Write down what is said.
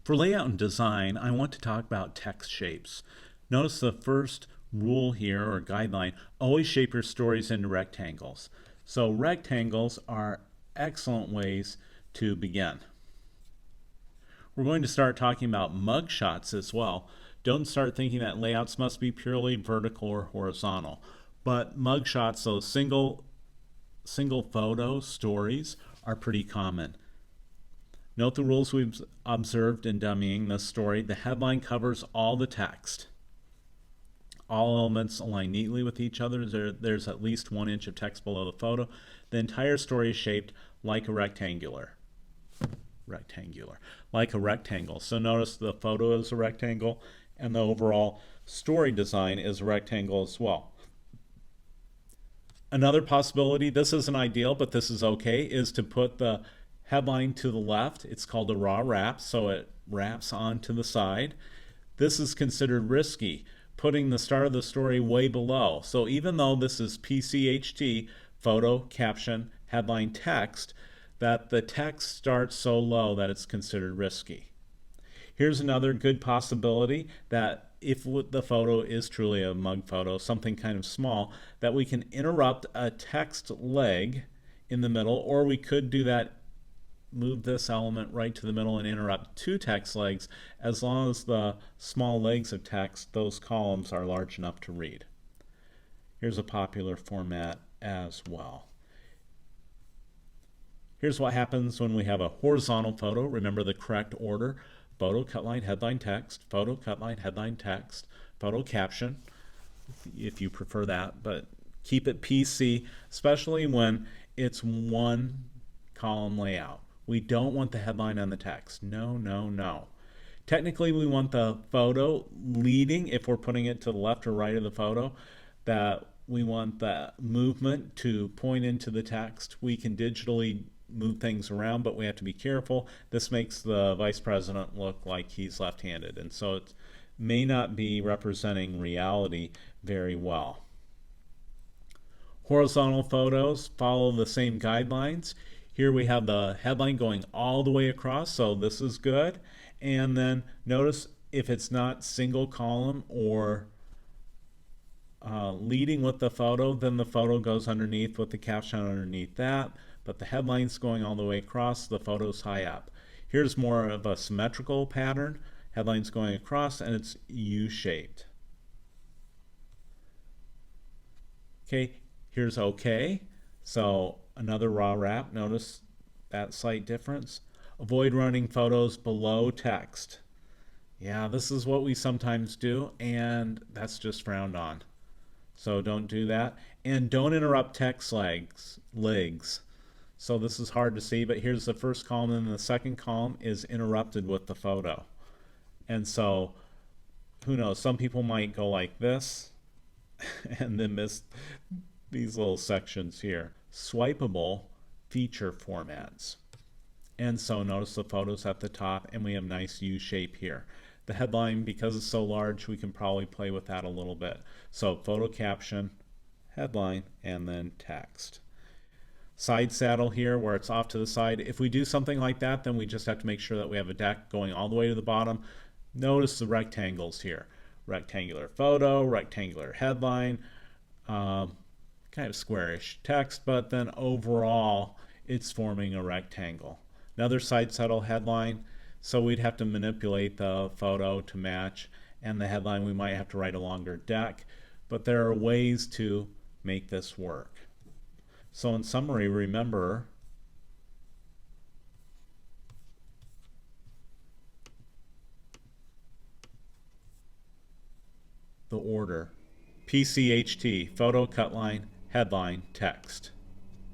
For layout and design, I want to talk about text shapes. Notice the first rule here, or guideline: always shape your stories into rectangles. So rectangles are excellent ways to begin. We're going to start talking about mug shots as well. Don't start thinking that layouts must be purely vertical or horizontal. But mug shots, those single photo stories, are pretty common. Note the rules we've observed in dummying this story. The headline covers all the text. All elements align neatly with each other. There's at least 1 inch of text below the photo. The entire story is shaped like a rectangle. So notice the photo is a rectangle, and the overall story design is a rectangle as well. Another possibility, this isn't ideal, but this is okay, is to put the headline to the left. It's called a raw wrap, so it wraps onto the side. This is considered risky, putting the start of the story way below. So even though this is PCHT, photo, caption, headline, text, that the text starts so low that it's considered risky. Here's another good possibility, that if the photo is truly a mug photo, something kind of small, that we can interrupt a text leg in the middle, or we could do that, move this element right to the middle and interrupt 2 text legs, as long as the small legs of text, those columns, are large enough to read. Here's a popular format as well. Here's what happens when we have a horizontal photo. Remember the correct order: photo, cut line, headline, text, photo, cut line, headline, text, photo, caption, if you prefer that, but keep it PC, especially when it's 1 column layout. We don't want the headline on the text. No, no, no. Technically, we want the photo leading, if we're putting it to the left or right of the photo, that we want the movement to point into the text. We can digitally move things around, but we have to be careful. This makes the vice president look like he's left-handed, and so it may not be representing reality very well. Horizontal photos follow the same guidelines. Here we have the headline going all the way across, so this is good. And then notice if it's not single column or leading with the photo, then the photo goes underneath with the caption underneath that. But the headline's going all the way across, the photo's high up. Here's more of a symmetrical pattern. Headline's going across, and it's U-shaped. Okay, here's OK. So another raw wrap. Notice that slight difference. Avoid running photos below text. Yeah, this is what we sometimes do, and that's just frowned on. So don't do that. And don't interrupt text legs. So this is hard to see, but here's the first column, and the second column is interrupted with the photo. And so, who knows, some people might go like this and then miss these little sections here. Swipeable feature formats. And so notice the photos at the top, and we have nice U shape here. The headline, because it's so large, we can probably play with that a little bit. So photo, caption, headline, and then text. Side saddle here, where it's off to the side. If we do something like that, then we just have to make sure that we have a deck going all the way to the bottom. Notice the rectangles here. Rectangular photo, rectangular headline, kind of squarish text, but then overall it's forming a rectangle. Another side saddle headline, so we'd have to manipulate the photo to match, and the headline we might have to write a longer deck, but there are ways to make this work. So in summary, remember the order: PCHT, photo, cut line, headline, text.